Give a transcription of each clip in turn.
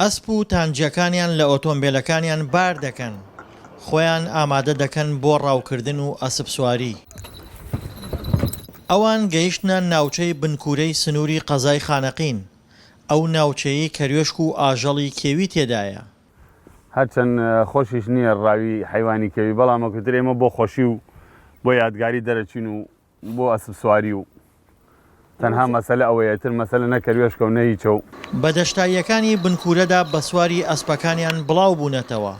ئەسپ و تانجیەکانیان لە ئۆتۆمبیلەکانیان بار دەکەن، خۆیان ئامادە دەکەن بۆ ڕاوکردن و ئەسپ سواری. ئەوان گەیشتنە ناوچەی بنکورەی سنووری قەزای خانەقین، ئەو ناوچەیە کەروێشک و ئاژەڵی کێوی تێدایە. هەرچەند خۆشیش نییە ڕاوی حیوانی کەوی، بەڵام ئەوکەتر ئێمە بۆ خۆشی و بۆ یادگاری دەرەچین و بۆ ئەسپ سواری و تەنها مەسەلە ئەوەیە، تر مەسەلە نە کەروێشکە و نە هیچە و بە دەشتاییەکانی بنکورەدا بە سواری ئەسپەکانیان بڵاو بوونەتەوە.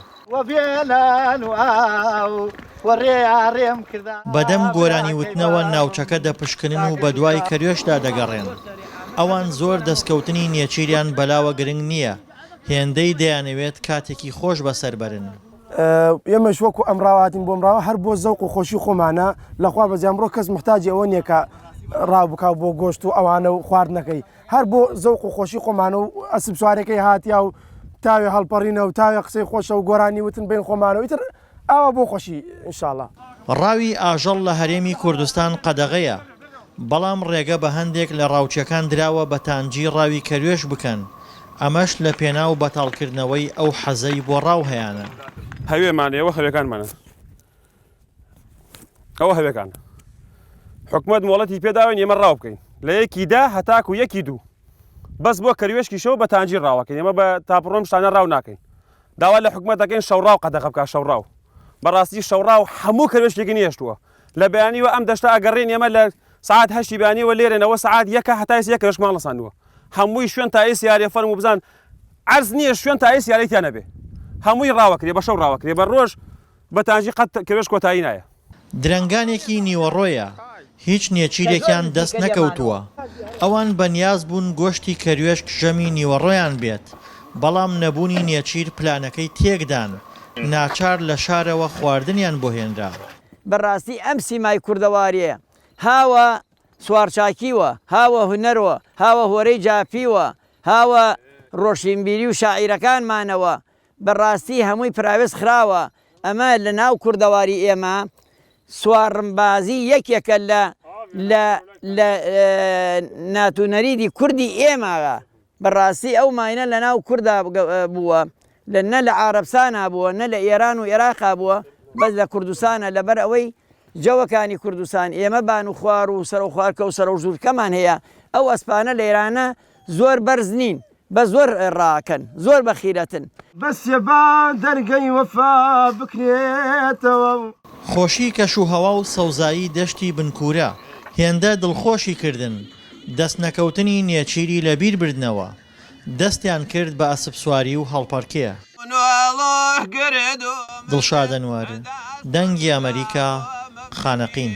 بەدەم گۆرانی وتنەوە ناوچەکە دەپشکنن و بە دوای کەروێشدا دەگەڕێن. ئەوان زۆر دەستکەوتنی نێچیریان بەلاوە گرنگ نییە، هێندەی دەیانەوێت کاتێکی خۆش بەسەر بەرن. ئێمەش وەکو ئەمڕاواتین بۆ ئەمڕاوە هەر بۆ زەوق و خۆشی خۆمانە، لەخوا بەزیان بڕۆ کەس محتاجی ئەوە نییە کە ڕاو بکاو بۆ گۆشت و ئەوانە و خواردنەکەی، هەر بۆ زەوق و خۆشی خۆمانە و ئەسپ سوارەکەی هاتیا و تاوێ هەڵپەڕینە و تاوێ قسەی خۆشە و گۆرانی وتن بین خۆمانەوە، ئیتر ئاوا بۆ خۆشی ئینشاڵڵا. ڕاوی ئاژەڵ لە هەرێمی کوردستان قەدەغەیە، بەڵام ڕێگە بە هەندێک لە ڕاوچەکان دراوە بە تانجی ڕاوی کەروێش بکەن، ئەمەش لە پێناو بەتاڵکردنەوەی ئەو حەزەی بۆ ڕاو هەیەە. هەوێمانەوە هەوێکانمانە، ئەوە هەوێکان حکومەت مۆڵەتی پێداوێن ئێمە ڕاو بکەین لە یەکیدا هەتاکو یەکی دوو، بەس بۆ کەروێشکیشەوە بە تانجی ڕاوەکەین، ئێمە بە تاپڕۆم شتانە ڕاو ناکەین. داوا لە حکومەت دەکەین شەوڕاو قەدەغە بکە، شەوڕاو بەڕاستی شەوڕاو هەموو کەروێشکێکی نیێشتووە لە بەیانیوە ئەم دەشتا ئەگەڕێن ئێمە لە سعات هەشتی بەیانیوە لێرێنەوە سعات یەکە هەتای یەک کەروێشکمان لەساندووە، هەمووی شوێن تا ئێستا یاریە فەرموو بزان عەرز نییە شوێن تا ئێستا یاریتیان نەبێ، هەمووی ڕاوەکرێ بە شەو ڕاوەکرێ، بە ڕۆژ بە تانجی قەت کەروێش کۆتایی نایە. درەنگانێکی نیوەڕۆیە، هیچ نێچیرێکیان دەست نەکەوتووە. ئەوان بەنیاز بوون گۆشتی کەروێشک ژەمی نیوەڕۆیان بێت، بەڵام نەبوونی نێچیر پلانەکەی تێکدان، ناچار لە شارەوە خواردنیان بۆ هێنرا. بەڕاستی ئەم سیمای کوردەواریە هاوە سوارچاکیوە، هاوە هونەرەوە، هاوە هۆرەی جاپیوە، هاوە ڕۆشنبیری و شاعیرەکانمانەوە، بەڕاستی هەمووی پراوێز خراوە. ئەمە لە ناو کوردەواری ئێمە سوارڕمبازی یەکێکە لە ناتونەریدی کوردی ئێمەوە. بەڕاستی ئەو ماینە لە ناو کووردا بووە، نە لە عارەبسانە بووە، نە لە ئێران و عێراقا بووە، بەس لە کوردستانە، لەبەر ئەوەی جەوەکانی کوردستان ئێمە بان و خوار و سەر و خوارکە و سەر و ژوورکەمان هەیە. ئەو ئەسپانە لە ئێرانە زۆر بەرز نین، بە زۆر ڕاکەن، زۆر بەخیرەتن. بەسێبان دەرگەی وەفا بکرێتەوە. خۆشی کەش و هەوا و سەوزایی دەشتی بنکورە هێندە دڵخۆشی کردن، دەست نەکەوتنی نێچیری لە بیر بردنەوە، دەستیان کرد بە ئەسپ سواری و هەڵپەڕکێ. دڵشاد ئەنوار، دەنگی ئەمریکا، خانەقین.